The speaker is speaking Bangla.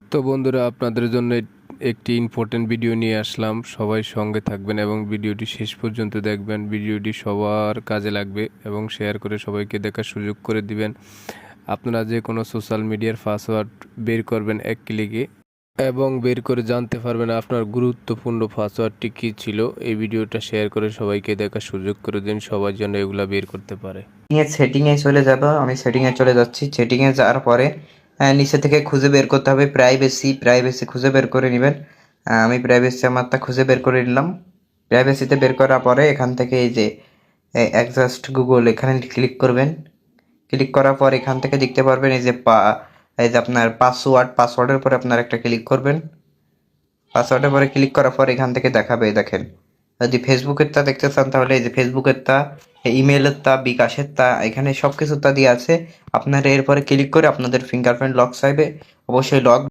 তো বন্ধুরা, আপনাদের জন্য একটি ইম্পর্টেন্ট ভিডিও নিয়ে আসলাম। সবাই সঙ্গে থাকবেন এবং ভিডিওটি শেষ পর্যন্ত দেখবেন। ভিডিওটি সবার কাজে লাগবে এবং শেয়ার করে সবাইকে দেখার সুযোগ করে দিবেন। আপনারা যে কোনো সোশ্যাল মিডিয়ার পাসওয়ার্ড বের করবেন এক ক্লিকে এবং বের করে জানতে পারবেন আপনার গুরুত্বপূর্ণ পাসওয়ার্ডটি কী ছিল। এই ভিডিওটা শেয়ার করে সবাইকে দেখার সুযোগ করে দিন, সবার জন্য এগুলা বের করতে পারে। সেটিংয়ে চলে যাব। আমি সেটিংয়ে চলে যাচ্ছি। সেটিংয়ে যাওয়ার পরে নিচে থেকে খুঁজে বের করতে হবে প্রাইভেসি খুঁজে বের করে নেবেন। আমি প্রাইভেসি আমারটা খুঁজে বের করে নিলাম। প্রাইভেসিতে বের করার পরে এখান থেকে এই যে অ্যাডজাস্ট গুগল এখানে ক্লিক করবেন। ক্লিক করার পর এখান থেকে দেখতে পারবেন এই যে আপনার পাসওয়ার্ডের পরে আপনার একটা ক্লিক করবেন। পাসওয়ার্ডের পরে ক্লিক করার পর এখান থেকে দেখাবে, দেখেন যদি ফেসবুকের তা দেখতে চান তাহলে এই যে ফেসবুকের তা, ইমেলের তা, বিকাশের তা, এখানে সব কিছু তা দিয়ে আছে। আপনারা এরপরে ক্লিক করে আপনাদের ফিঙ্গারপ্রিন্ট লক চাইবে, অবশ্যই লক